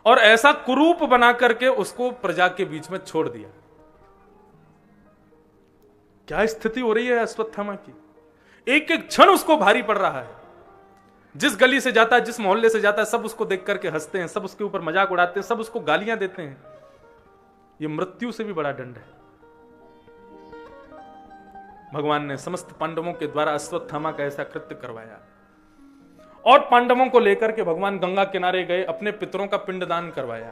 और ऐसा कुरूप बना करके उसको प्रजा के बीच में छोड़ दिया। क्या स्थिति हो रही है अश्वत्थामा की, एक एक क्षण उसको भारी पड़ रहा है। जिस गली से जाता है, जिस मोहल्ले से जाता है, सब उसको देख करके हंसते हैं, सब उसके ऊपर मजाक उड़ाते हैं, सब उसको गालियां देते हैं। यह मृत्यु से भी बड़ा दंड है। भगवान ने समस्त पांडवों के द्वारा अश्वत्थामा का ऐसा कृत्य करवाया। और पांडवों को लेकर के भगवान गंगा किनारे गए, अपने पितरों का पिंडदान करवाया।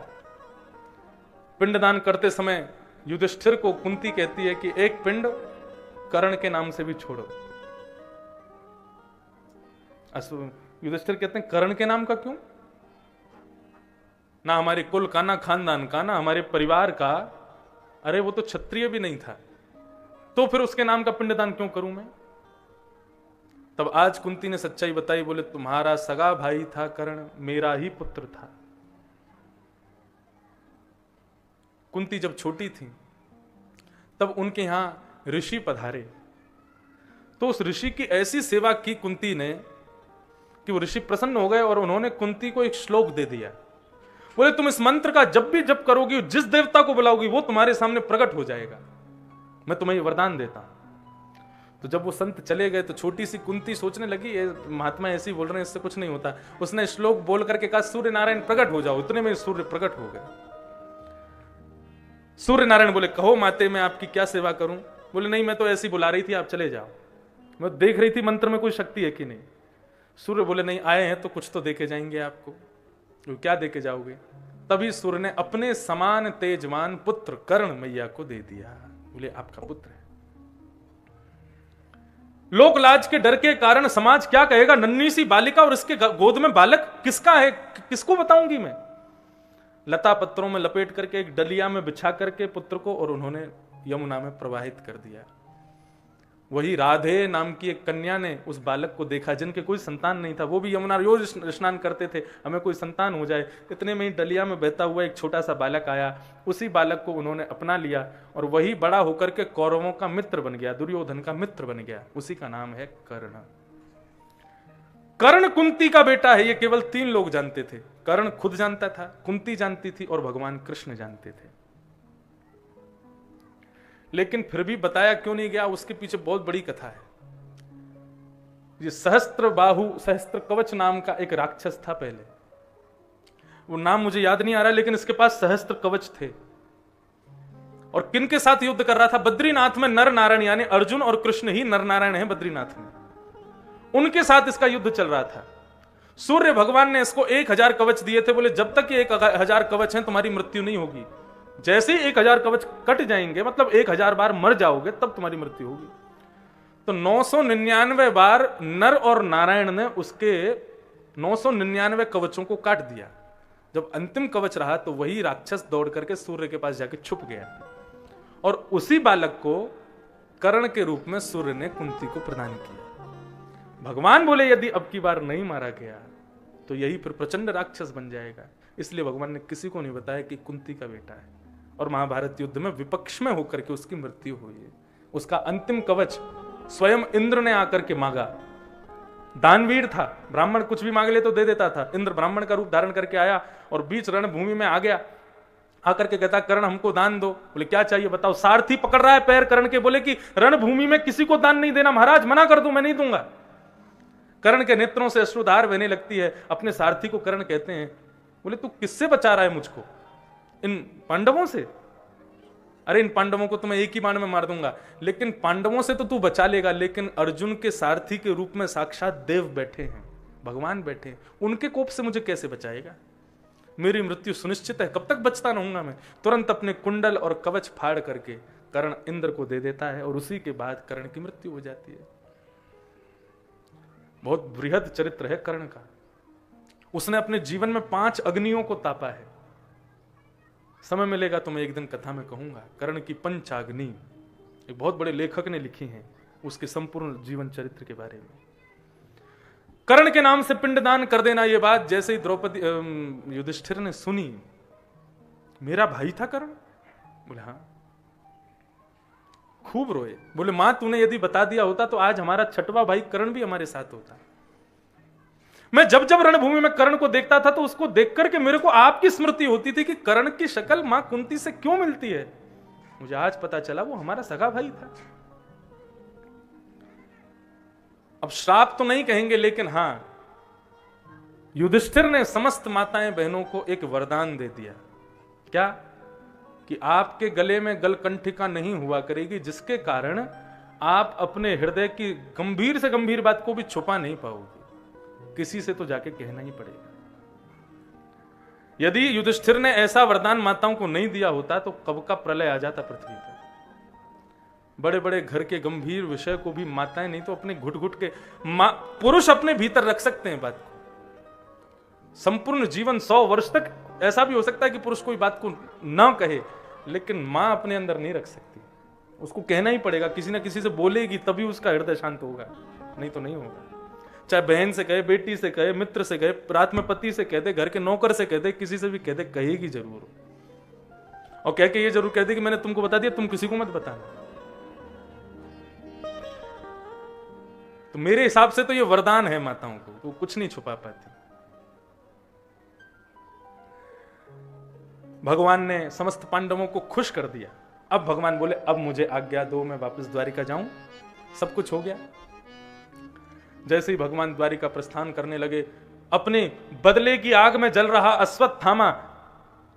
पिंडदान करते समय युधिष्ठिर को कुंती कहती है कि एक पिंड कर्ण के नाम से भी छोड़ो। युधिष्ठिर कहते हैं कर्ण के नाम का क्यों? ना हमारे कुल का, ना खानदान का, ना हमारे परिवार का। अरे वो तो क्षत्रिय भी नहीं था, तो फिर उसके नाम का पिंडदान क्यों करूं मैं? तब आज कुंती ने सच्चाई बताई, बोले तुम्हारा सगा भाई था कर्ण, मेरा ही पुत्र था। कुंती जब छोटी थी तब उनके यहां ऋषि पधारे, तो उस ऋषि की ऐसी सेवा की कुंती ने कि वो ऋषि प्रसन्न हो गए और उन्होंने कुंती को एक श्लोक दे दिया। बोले तुम इस मंत्र का जब भी जप करोगी, जिस देवता को बुलाओगी वो तुम्हारे सामने प्रकट हो जाएगा, मैं तुम्हें वरदान देता हूं। तो जब वो संत चले गए तो छोटी सी कुंती सोचने लगी ये महात्मा ऐसे ही बोल रहे हैं, इससे कुछ नहीं होता। उसने श्लोक बोल करके कहा सूर्य नारायण प्रकट हो जाओ। इतने में सूर्य प्रकट हो गए। सूर्य नारायण बोले कहो माते मैं आपकी क्या सेवा करूं? बोले नहीं, मैं तो ऐसी बुला रही थी, आप चले जाओ, मैं देख रही थी मंत्र में कोई शक्ति है कि नहीं। सूर्य बोले नहीं, आए हैं तो कुछ तो देके जाएंगे आपको। तो क्या देके जाओगे? तभी सूर्य ने अपने समान तेजवान पुत्र कर्ण मैया को दे दिया। बोले आपका पुत्र है। लोक लाज के डर के कारण समाज क्या कहेगा, नन्ही सी बालिका और इसके गोद में बालक किसका है, किसको बताऊंगी मैं? लता पत्रों में लपेट करके एक डलिया में बिछा करके पुत्र को और उन्होंने यमुना में प्रवाहित कर दिया। वही राधे नाम की एक कन्या ने उस बालक को देखा जिनके कोई संतान नहीं था, वो भी यमुना रोज स्नान करते थे, हमें कोई संतान हो जाए। इतने में ही डलिया में बहता हुआ एक छोटा सा बालक आया, उसी बालक को उन्होंने अपना लिया और वही बड़ा होकर के कौरवों का मित्र बन गया, दुर्योधन का मित्र बन गया। उसी का नाम है कर्ण। कर्ण कुंती का बेटा है, ये केवल 3 लोग जानते थे। कर्ण खुद जानता था, कुंती जानती थी और भगवान कृष्ण जानते थे। लेकिन फिर भी बताया क्यों नहीं गया, उसके पीछे बहुत बड़ी कथा है। ये सहस्त्र बाहु सहस्त्र कवच नाम का एक राक्षस था पहले, वो नाम मुझे याद नहीं आ रहा, लेकिन इसके पास सहस्त्र कवच थे। और किन के साथ युद्ध कर रहा था? बद्रीनाथ में नर नारायण, यानी अर्जुन और कृष्ण ही नर नारायण है बद्रीनाथ में, उनके साथ इसका युद्ध चल रहा था। सूर्य भगवान ने इसको 1000 कवच दिए थे, बोले जब तक ये 1000 कवच हैं तुम्हारी मृत्यु नहीं होगी। जैसे ही 1000 कवच कट जाएंगे, मतलब 1000 बार मर जाओगे, तब तुम्हारी मृत्यु होगी। तो 999 बार नर और नारायण ने उसके 999 कवचों को काट दिया। जब अंतिम कवच रहा तो वही राक्षस दौड़ करके सूर्य के पास जाके छुप गया और उसी बालक को कर्ण के रूप में सूर्य ने कुंती को प्रदान किया। भगवान बोले यदि अब की बार नहीं मारा गया तो यही फिर प्रचंड राक्षस बन जाएगा। इसलिए भगवान ने किसी को नहीं बताया कि कुंती का बेटा है। और महाभारत युद्ध में विपक्ष में होकर के उसकी मृत्यु हुई है। उसका अंतिम कवच स्वयं इंद्र ने आकर के मांगा। दानवीर था, ब्राह्मण कुछ भी मांग ले तो दे देता था। इंद्र ब्राह्मण का रूप धारण करके आया और बीच रणभूमि में आ गया, आकर के कहता कर्ण हमको दान दो। बोले क्या चाहिए बताओ? सारथी पकड़ रहा है पैर कर्ण के, बोले कि रणभूमि में किसी को दान नहीं देना महाराज, मना कर दो, मैं नहीं दूंगा। कर्ण के नेत्रों से अश्रुधार बहने लगती है। अपने सारथी को कर्ण कहते हैं, बोले तू किससे बचा रहा है मुझको? इन पांडवों से? अरे इन पांडवों को तो मैं एक ही बाण में मार दूंगा, लेकिन पांडवों से तो तू बचा लेगा, लेकिन अर्जुन के सारथी के रूप में साक्षात देव बैठे हैं, भगवान बैठे हैं, उनके कोप से मुझे कैसे बचाएगा? मेरी मृत्यु सुनिश्चित है, कब तक बचता रहूंगा मैं? तुरंत अपने कुंडल और कवच फाड़ करके कर्ण इंद्र को दे देता है और उसी के बाद कर्ण की मृत्यु हो जाती है। बहुत बृहद चरित्र है कर्ण का। उसने अपने जीवन में 5 अग्नियों को तापा है। समय मिलेगा तो मैं एक दिन कथा में कहूंगा कर्ण की पंचाग्नि, एक बहुत बड़े लेखक ने लिखी है उसके संपूर्ण जीवन चरित्र के बारे में। कर्ण के नाम से पिंडदान कर देना, यह बात जैसे ही द्रौपदी युधिष्ठिर ने सुनी, मेरा भाई था कर्ण? बोले हाँ। खूब रोए। बोले मां तूने यदि बता दिया होता तो आज हमारा 6वां भाई कर्ण भी हमारे साथ होता। मैं जब जब रणभूमि में कर्ण को देखता था तो उसको देख करके मेरे को आपकी स्मृति होती थी कि कर्ण की शक्ल मां कुंती से क्यों मिलती है। मुझे आज पता चला वो हमारा सगा भाई था। अब श्राप तो नहीं कहेंगे, लेकिन हां, युधिष्ठिर ने समस्त माताएं बहनों को एक वरदान दे दिया। क्या? कि आपके गले में गलकंठिका नहीं हुआ करेगी, जिसके कारण आप अपने हृदय की गंभीर से गंभीर बात को भी छुपा नहीं पाओगे, किसी से तो जाके कहना ही पड़ेगा। यदि युधिष्ठिर ने ऐसा वरदान माताओं को नहीं दिया होता तो कब का प्रलय आ जाता पृथ्वी पर। बड़े बड़े घर के गंभीर विषय को भी माताएं नहीं तो अपने घुट घुट के पुरुष अपने भीतर रख सकते हैं बात को। संपूर्ण जीवन 100 वर्ष तक ऐसा भी हो सकता है कि पुरुष कोई बात को ना कहे, लेकिन मां अपने अंदर नहीं रख सकती, उसको कहना ही पड़ेगा। किसी ना किसी से बोलेगी तभी उसका हृदय शांत होगा, नहीं तो नहीं होगा। चाहे बहन से कहे, बेटी से कहे, मित्र से कहे, रात में पति से कह दे, घर के नौकर से कह दे, किसी से भी कह दे, कहेगी जरूर। और कह के ये जरूर कह दे कि मैंने तुमको बता दिया, तुम किसी को मत बताना। तो मेरे हिसाब से तो ये वरदान है माताओं को, वो कुछ नहीं छुपा पाती। भगवान ने समस्त पांडवों को खुश कर दिया। अब भगवान बोले अब मुझे आज्ञा दो, मैं वापस द्वारिका जाऊं। सब कुछ हो गया। जैसे ही भगवान द्वारिका प्रस्थान करने लगे, अपने बदले की आग में जल रहा अश्वत्थामा,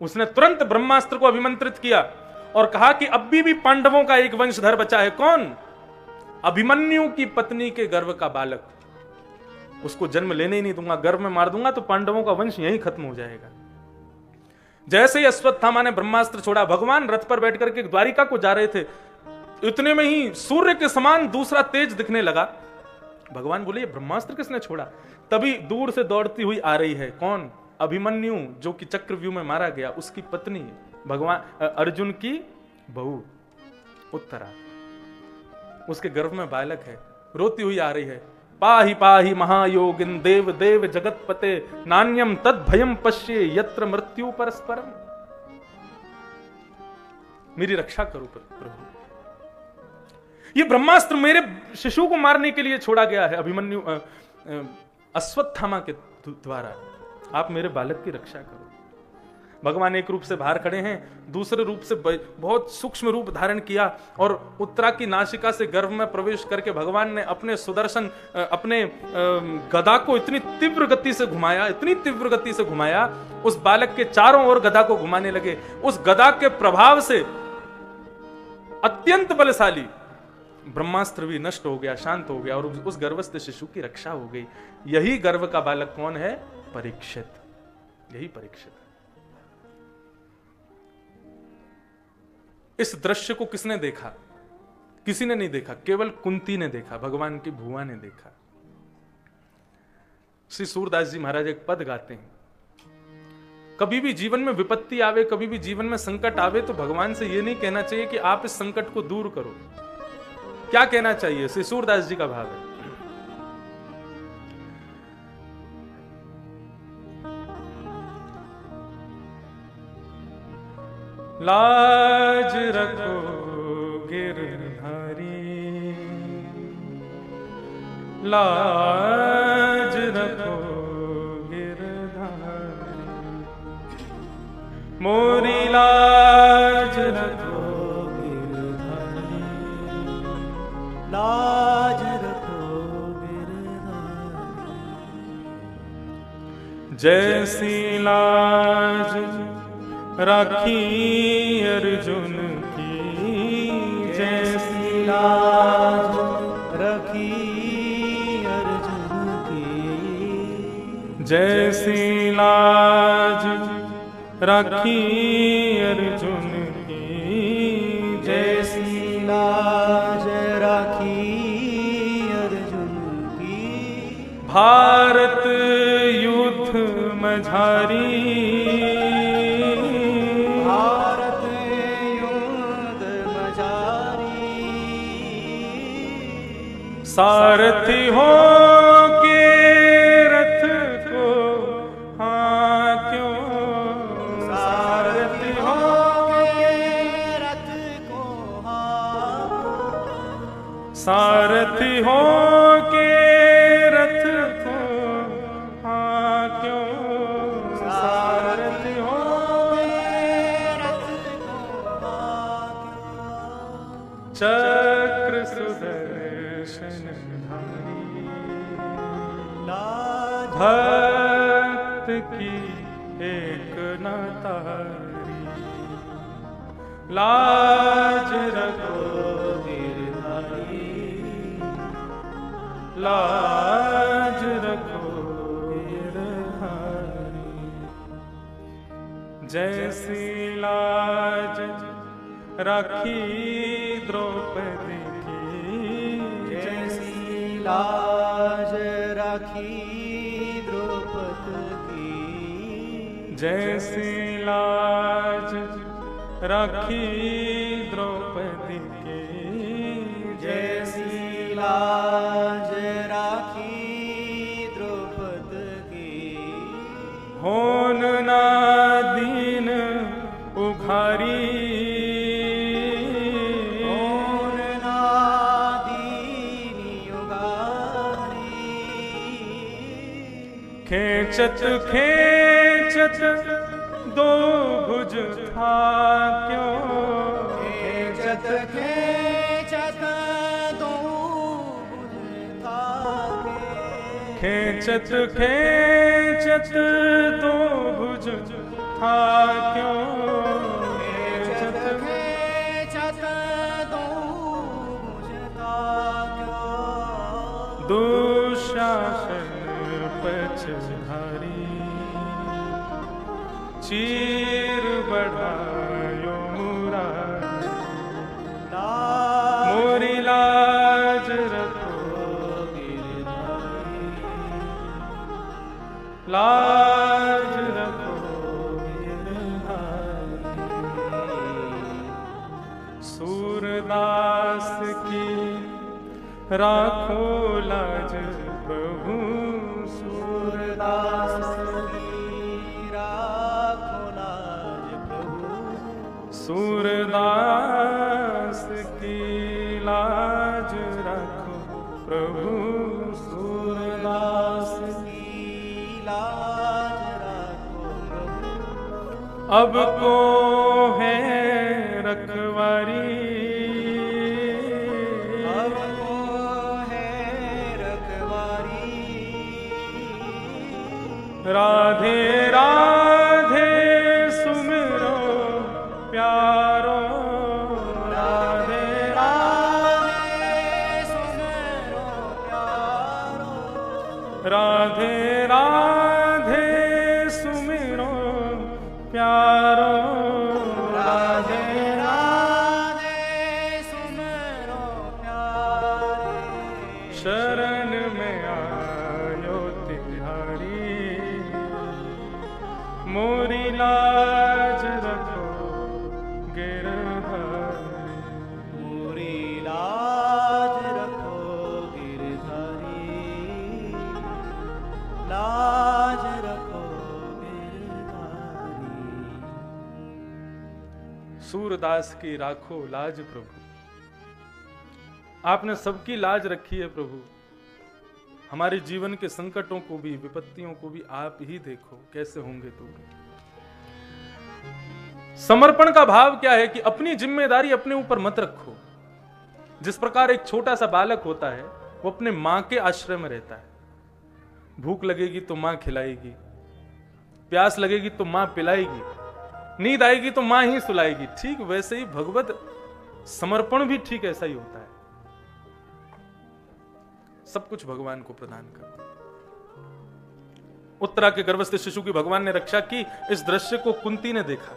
उसने तुरंत ब्रह्मास्त्र को अभिमंत्रित किया और कहा कि अब भी पांडवों का एक वंशधर बचा है। कौन? अभिमन्यु की पत्नी के गर्भ का बालक। उसको जन्म लेने ही नहीं दूंगा, गर्भ में मार दूंगा तो पांडवों का वंश यहीं खत्म हो जाएगा। जैसे ही अश्वत्थामा ने ब्रह्मास्त्र छोड़ा, भगवान रथ पर बैठ करके द्वारिका को जा रहे थे, इतने में ही सूर्य के समान दूसरा तेज दिखने लगा। भगवान बोले ये ब्रह्मास्त्र किसने छोड़ा? तभी दूर से दौड़ती हुई आ रही है। कौन? अभिमन्यु, जो कि चक्रव्यूह में मारा गया, उसकी पत्नी, भगवान अर्जुन की बहू उत्तरा। उसके गर्भ में बालक है, रोती हुई आ रही है। पाहि पाहि महायोगिन देव देव जगतपते, नान्यम तद भयम पश्ये यत्र मृत्यु परस्परम। मेरी रक्षा करो प्रभु, ये ब्रह्मास्त्र मेरे शिशु को मारने के लिए छोड़ा गया है अभिमन्यु अश्वत्थामा के द्वारा, आप मेरे बालक की रक्षा करो। भगवान एक रूप से बाहर खड़े हैं, दूसरे रूप से बहुत सूक्ष्म रूप धारण किया और उत्तरा की नासिका से गर्भ में प्रवेश करके भगवान ने अपने सुदर्शन, अपने गदा को इतनी तीव्र गति से घुमाया, इतनी तीव्र गति से घुमाया, उस बालक के चारों ओर गदा को घुमाने लगे। उस गदा के प्रभाव से अत्यंत बलशाली ब्रह्मास्त्र भी नष्ट हो गया, शांत हो गया और उस गर्भस्थ शिशु की रक्षा हो गई। यही गर्भ का बालक कौन है? परीक्षित। यही परीक्षित। इस दृश्य को किसने देखा? किसी ने नहीं देखा, केवल कुंती ने देखा, भगवान की भुआ ने देखा। श्री सूरदास जी महाराज एक पद गाते हैं, कभी भी जीवन में विपत्ति आवे, कभी भी जीवन में संकट आवे तो भगवान से यह नहीं कहना चाहिए कि आप इस संकट को दूर करो। क्या कहना चाहिए? श्री सूरदास जी का भाव है, लाज रखो गिरधारी, लाज रखो गिरधारी, मोरी लाज रखो गिरधारी, लाज रखो गिरधारी। जैसी लाज राखी अर्जुन की, जैसी लाज रखी अर्जुन की, जैसी लाज राखी अर्जुन की, जैसी लाज राखी अर्जुन की। भारत युद्ध मझारी, सारथी हो के रथ को हांक्यो, सारथी हो के रथ को हांक्यो, सारथी हो के रथ को सुदर्शन धारी। लाज भक्त की एक न तारी, लाज रखो गिरधारी, लाज रखो गिरधारी। जैसी लाज राखी द्रौपदी की, जैसी लाज राखी द्रौपदी की, जैसी लाज राखी द्रौपदी की, जैसी लाज राखी द्रौपदी की। होन ना दीन उघारी, होन ना दीनी उगारी। खेचत खेचत दो भुज था क्यों, खेचत खेचत दो भुज था के। खेचत खेचत दो भुज था क्यों, खेचत खेचत दो भुज था क्यों। दुशासन पछधारी, चीर बढ़ायो मुरारी। मोरी लाज रखो गिरधारी, लाज रखो गिरधारी। सूरदास की राखो लाज प्रभु, सूरदास की राखो लाज प्रभु। सूरदास की लाज रखो प्रभु, सूरदास की लाज राखो प्रभु। अब को है रखवारी, अब को है रखवारी। राधे राधे सुमिरो प्यारो, राधे राधे सुमिरो प्यारो। राधे राधे सुमिरो प्यारो, राधे राधे सुमिरो प्यारे। शरण में आयो तिहारी, मोरी लाज रखो गिरधारी। मोरी लाज रखो गिरधारी, लाज रखो गिरधारी। सूरदास की राखो लाज प्रभु, आपने सबकी लाज रखी है प्रभु। हमारे जीवन के संकटों को भी, विपत्तियों को भी आप ही देखो कैसे होंगे दूर। समर्पण का भाव क्या है कि अपनी जिम्मेदारी अपने ऊपर मत रखो। जिस प्रकार एक छोटा सा बालक होता है, वो अपने मां के आश्रय में रहता है। भूख लगेगी तो मां खिलाएगी, प्यास लगेगी तो मां पिलाएगी, नींद आएगी तो मां ही सुलाएगी। ठीक वैसे ही भगवत समर्पण भी ठीक ऐसा ही होता है। सब कुछ भगवान को प्रदान कर। उत्तरा के गर्भस्थ शिशु की भगवान ने रक्षा की। इस दृश्य को कुंती ने देखा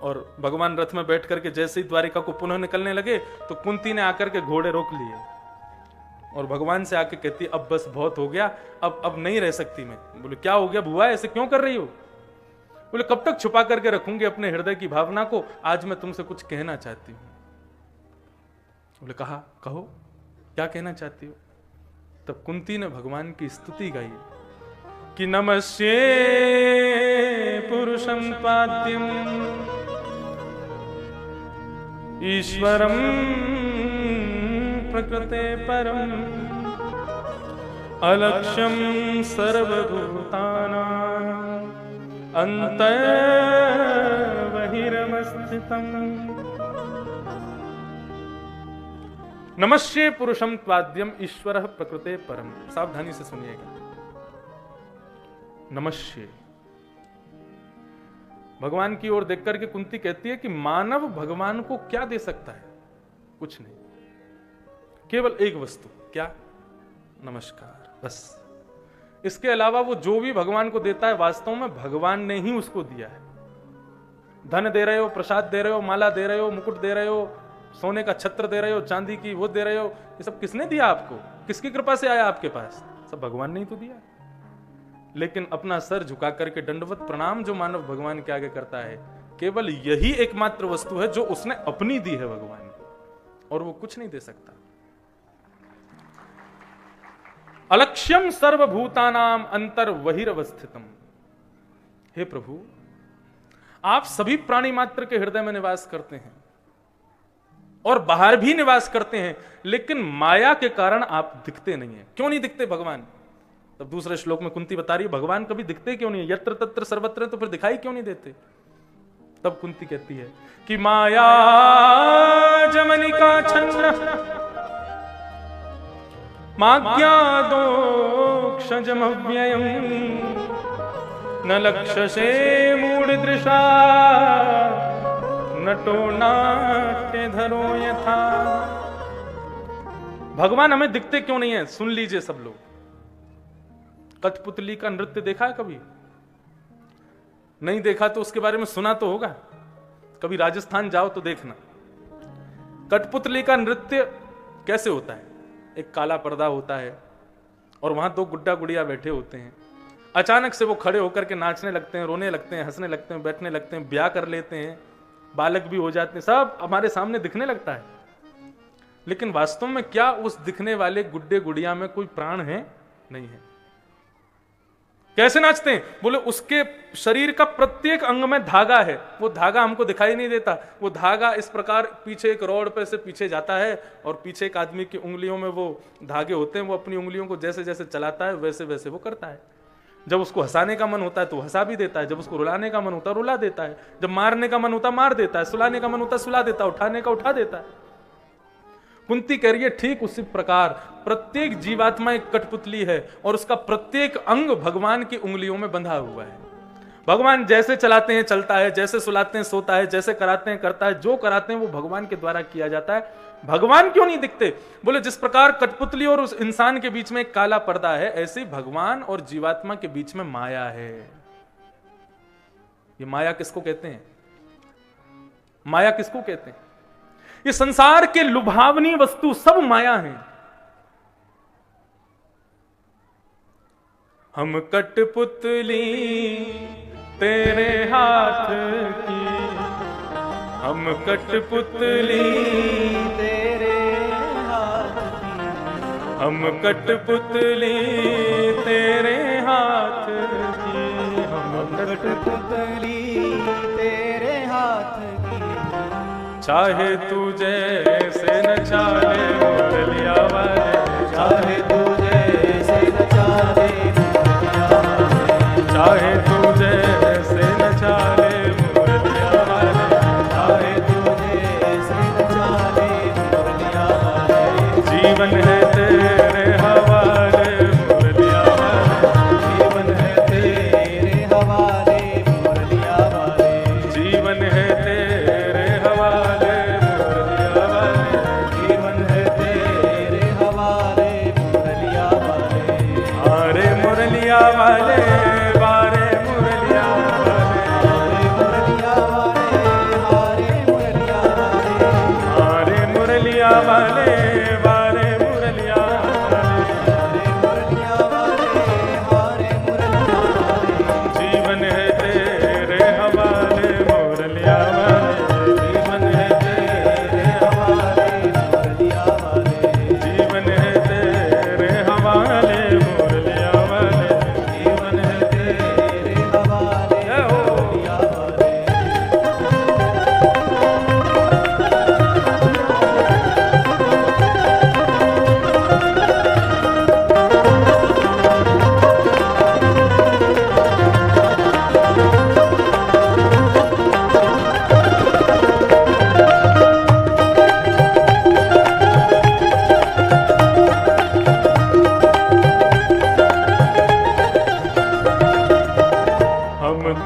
और भगवान रथ में बैठ करके जैसे ही द्वारिका को पुनः निकलने लगे तो कुंती ने आकर के घोड़े रोक लिए और भगवान से आके कहती, अब बस बहुत हो गया, अब नहीं रह सकती मैं। बोले क्या हो गया बुआ, ऐसे क्यों कर रही हो? बोले कब तक छुपा करके रखूंगी अपने हृदय की भावना को, आज मैं तुमसे कुछ कहना चाहती हूं। बोले कहा, कहो क्या कहना चाहती हो? तब कुंती ने भगवान की स्तुति गाई कि नमस्ये पुरुषं पाद्यम ईश्वरं प्रकृते परम अलक्ष्यं सर्वभूतानां अन्तर्बहिर्मस्थितम्। नमस्ये पुरुषम त्वाद्यम ईश्वर प्रकृते परम। सावधानी से सुनिएगा। नमस्ये भगवान की ओर देखकर के कुंती कहती है कि मानव भगवान को क्या दे सकता है? कुछ नहीं, केवल एक वस्तु, क्या? नमस्कार, बस। इसके अलावा वो जो भी भगवान को देता है वास्तव में भगवान ने ही उसको दिया है। धन दे रहे हो, प्रसाद दे रहे हो, माला दे रहे हो, मुकुट दे रहे हो, सोने का छत्र दे रहे हो, चांदी की वो दे रहे हो, ये सब किसने दिया आपको? किसकी कृपा से आया आपके पास? सब भगवान ने ही तो दिया। लेकिन अपना सर झुका करके दंडवत प्रणाम जो मानव भगवान के आगे करता है, केवल यही एकमात्र वस्तु है जो उसने अपनी दी है भगवान को, और वो कुछ नहीं दे सकता। अलक्ष्यम सर्वभूतानाम अंतर वहिरवस्थितम। हे प्रभु, आप सभी प्राणी मात्र के हृदय में निवास करते हैं और बाहर भी निवास करते हैं, लेकिन माया के कारण आप दिखते नहीं हैं। क्यों नहीं दिखते भगवान? तब दूसरे श्लोक में कुंती बता रही है भगवान कभी दिखते क्यों नहीं है? यत्र तत्र सर्वत्र, तो फिर दिखाई क्यों नहीं देते? तब कुंती कहती है कि माया जमनिका छन्न माज्ञादोक्षजमव्ययम् न लक्ष्यसे मूढ़दृशा नटो नाट्यधरो यथा। भगवान हमें दिखते क्यों नहीं है? सुन लीजिए सब लोग। कठपुतली का नृत्य देखा है कभी? नहीं देखा तो उसके बारे में सुना तो होगा। कभी राजस्थान जाओ तो देखना कठपुतली का नृत्य कैसे होता है। एक काला पर्दा होता है और वहां दो गुड्डा गुड़िया बैठे होते हैं। अचानक से वो खड़े होकर के नाचने लगते हैं, रोने लगते हैं, हंसने लगते हैं, बैठने लगते हैं, ब्याह कर लेते हैं, बालक भी हो जाते हैं, सब हमारे सामने दिखने लगता है। लेकिन वास्तव में क्या उस दिखने वाले गुड्डे गुड़िया में कोई प्राण है? नहीं है। कैसे नाचते हैं? बोले उसके शरीर का प्रत्येक अंग में धागा है, वो धागा हमको दिखाई नहीं देता। वो धागा इस प्रकार पीछे एक रोड पे से पीछे जाता है और पीछे एक आदमी की उंगलियों में वो धागे होते हैं। वो अपनी उंगलियों को जैसे जैसे चलाता है वैसे वैसे वो करता है। जब उसको हंसाने का मन होता है तो हंसा भी देता है, जब उसको रुलाने का मन होता है रुला देता है, जब मारने का मन होता है मार देता है, सुलाने का मन होता है सुला देता है, उठाने का उठा देता है। कुंती कह रही है ठीक उसी प्रकार प्रत्येक जीवात्मा एक कठपुतली है और उसका प्रत्येक अंग भगवान की उंगलियों में बंधा हुआ है। भगवान जैसे चलाते हैं चलता है, जैसे सुलाते हैं सोता है, जैसे कराते हैं करता है, जो कराते हैं वो भगवान के द्वारा किया जाता है। भगवान क्यों नहीं दिखते? बोले जिस प्रकार कठपुतली और उस इंसान के बीच में एक काला पर्दा है, ऐसे भगवान और जीवात्मा के बीच में माया है। ये माया किसको कहते हैं? माया किसको कहते हैं? ये संसार के लुभावनी वस्तु सब माया हैं। हम कठपुतली तेरे हाथ की, हम कठपुतली तेरे हाथ की, हम कठपुतली तेरे हाथ की, हम कठपुतली तेरे हाथ की। चाहे तू जैसे नचाले मुरलिया वाले, चाहे तू जैसे नचाले मुरलिया वाले, चाहे तू जैसे नचाले मुरलिया वाले, चाहे तू जैसे नचाले मुरलिया वाले। जीवन है तेरे हवाले मुरलिया वाले, जीवन है तेरे हवाले मुरलिया वाले, जीवन है तेरे हवाले मुरलिया वाले, जीवन है तेरे हवाले मुरलिया वाले। अरे मुरलिया वाले बारे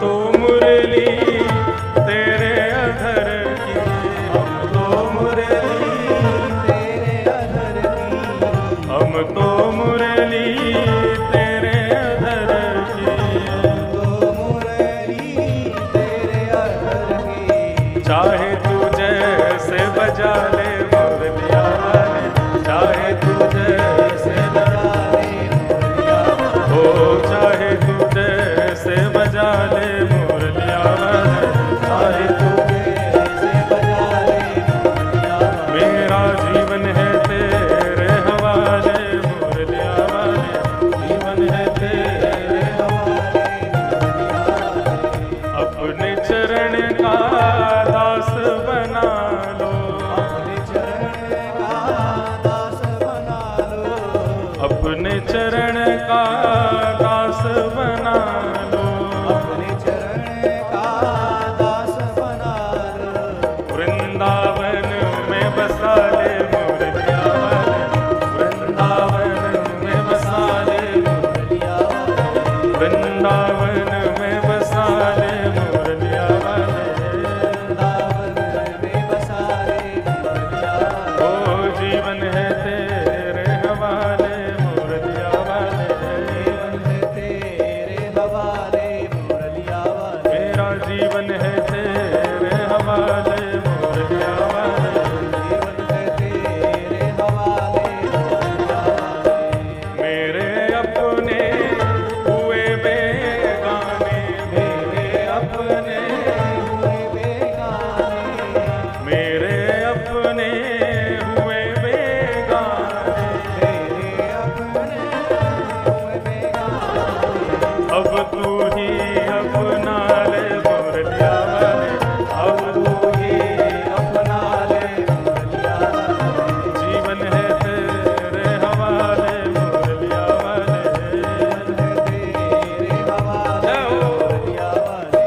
तो मुरली तेरे अधर की, हम तो मुरली तेरे अधर की, हम तो मुरली तेरे अधर की, तो मुरली तेरे अधर की। चाहे तू जैसे बजा ले मुरलिया वाले, चाहे तू जैसे बजा ले मुरलिया वाले, हो, चाहे तू जैसे बजा ले मुरलिया वाले, चाहे तू। जैसे बजा ले मुरलिया वाले। मेरा जीवन है तेरे हवाले मुरलिया वाले, जीवन है तेरे हवाले मुरलिया वाले। अपने चरण का दास बना लो, अपने चरण का दास बना लो, अपने चरण का दास बना लो, अपने चरण का दास बना लो। वृंदावन में बसा ले मुरलिया वाले, वृंदावन में बसा ले, मुरलिया वाले, वृंदावन में बसा ले मुरलिया वाले, वृंदावन में बसा ले मुरलिया वाले। ओ जीवन है तेरे हवाले मुरलिया वाले, जीवन है तेरे हवाले मुरलिया वाले, मेरा जीवन है तेरे हवाले मुरलिया वाले, जीवन है तेरे हवाले मुरलिया वाले। मेरे अपने हुए बेगाने, मेरे अपने हुए बेगाने, मेरे अपने हुए बेगाने, मेरे अपने हुए बेगाने। अब तू ही अपना ले मुरलिया वाले, अब तू ही अपना ले मुरलिया वाले, जीवन है तेरे हवाले मुरलिया वाले, जीवन है तेरे हवाले मुरलिया वाले।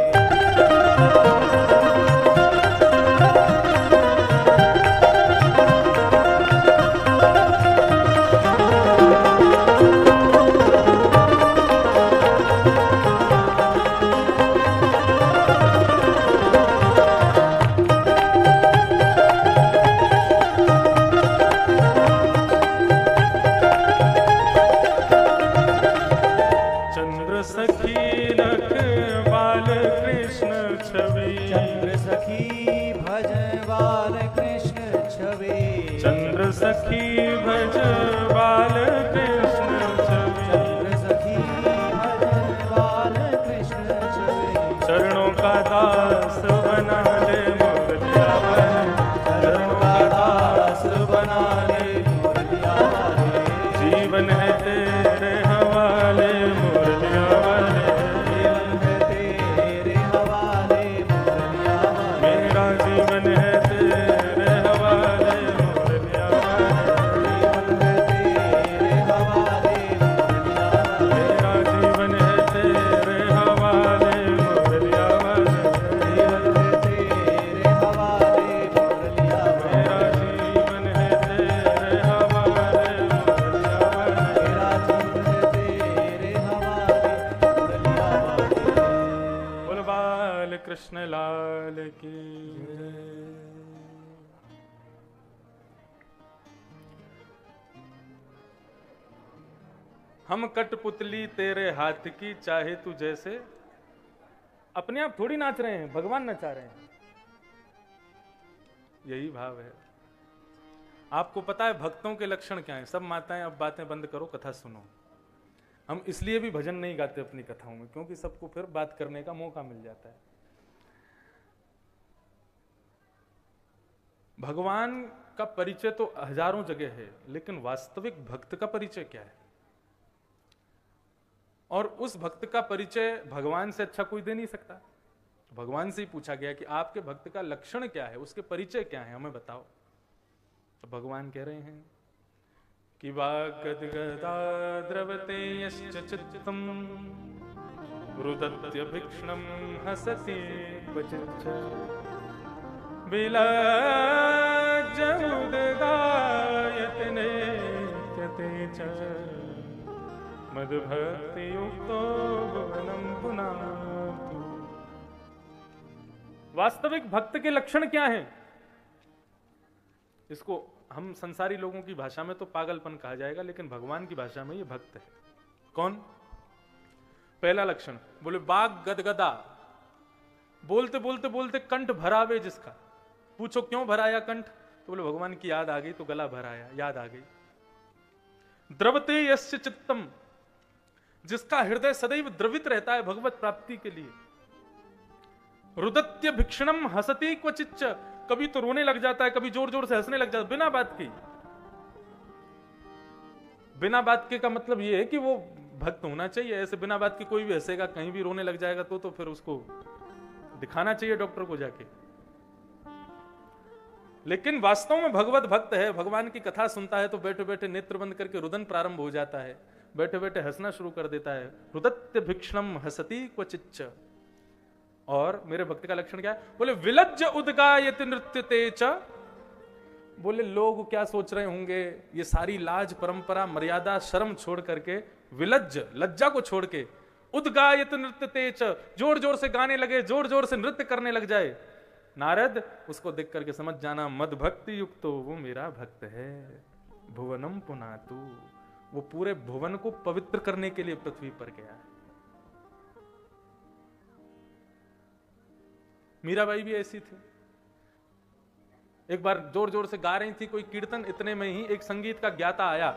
चंद्र सखी नख बाल कृष्ण छवि, चंद्र सखी भजन बाल कृष्ण छवि, चंद्र सखी भज बाल कृष्ण छवि, चंद्र सखी भजन बाल कृष्ण छवि। चरणों का दास बना ले मुरलिया वाले, चरणों का दास बना ले मुरलिया वाले, जीवन है तेरे हवाले मुरलिया वाले, जीवन है तेरे हवाले मुरलिया वाले, मेरा जीवन है तेरे हवाले मुरलिया वाले, जीवन है तेरे हवाले मुरलिया वाले, मेरा जीवन है तेरे हवाले मुरलिया वाले, जीवन है तेरे हवाले मुरलिया वाले, मेरा जीवन है तेरे हवाले मुरलिया वाले। मेरा जीवन है तेरे हवाले मुरलिया वाले। बोल बाल कृष्ण लाल की हम कठपुतली तेरे हाथ की, चाहे तू जैसे। अपने आप थोड़ी नाच रहे हैं, भगवान नचा रहे हैं, यही भाव है। आपको पता है भक्तों के लक्षण क्या हैं? सब माताएं अब बातें बंद करो, कथा सुनो। हम इसलिए भी भजन नहीं गाते अपनी कथाओं में, क्योंकि सबको फिर बात करने का मौका मिल जाता है। भगवान का परिचय तो हजारों जगह है, लेकिन वास्तविक भक्त का परिचय क्या है? और उस भक्त का परिचय भगवान से अच्छा कोई दे नहीं सकता। भगवान से ही पूछा गया कि आपके भक्त का लक्षण क्या है, उसके परिचय क्या है, हमें बताओ। तो भगवान कह रहे हैं कि वागद्गदा द्रवते यश्च चित्तम रुदत्य भिक्षणम हसति क्वचिच्च विलज्ज उद्गायति नेत्यते च मद्भक्ति युक्तो भुवनं पुनातु। वास्तविक भक्त के लक्षण क्या हैं? इसको हम संसारी लोगों की भाषा में तो पागलपन कहा जाएगा, लेकिन भगवान की भाषा में ये भक्त है। कौन? पहला लक्षण बोले बाग गदगदा, बोलते बोलते बोलते कंठ भरावे जिसका। पूछो क्यों भराया कंठ? तो बोले भगवान की याद आ गई तो गला भराया, याद आ गई। द्रवते यस्य चित्तम, जिसका हृदय सदैव द्रवित रहता है भगवत प्राप्ति के लिए। रुदत्य भिक्षणम हसती क्वचिच्च, कभी तो रोने लग जाता है, कभी जोर जोर से हंसने लग जाता है, बिना बात के। बिना बात के का मतलब यह है कि वो भक्त होना चाहिए। ऐसे बिना बात के कोई भी हंसेगा, कहीं भी रोने लग जाएगा तो फिर उसको दिखाना चाहिए डॉक्टर को जाके। लेकिन वास्तव में भगवत भक्त है, भगवान की कथा सुनता है तो बैठे बैठे नेत्र बंद करके रुदन प्रारंभ हो जाता है, बैठे बैठे हंसना शुरू कर देता है। रुदत्य भिक्षणम हसती क्वचिच्च। और मेरे भक्त का लक्षण क्या है? बोले विलज्ज उद्गायति नृत्य तेज। बोले लोग क्या सोच रहे होंगे, ये सारी लाज परंपरा मर्यादा शर्म छोड़ करके, विलज्ज लज्जा को छोड़ के, उद्गायत नृत्य तेज, जोर जोर से गाने लगे, जोर जोर से नृत्य करने लग जाए। नारद उसको देख करके समझ जाना मद भक्ति युक्तो, वो मेरा भक्त है। भुवनम पुनातु, वो पूरे भुवन को पवित्र करने के लिए पृथ्वी पर गया है। मीराबाई भी ऐसी थी। एक बार जोर जोर से गा रही थी कोई कीर्तन, इतने में ही एक संगीत का ज्ञाता आया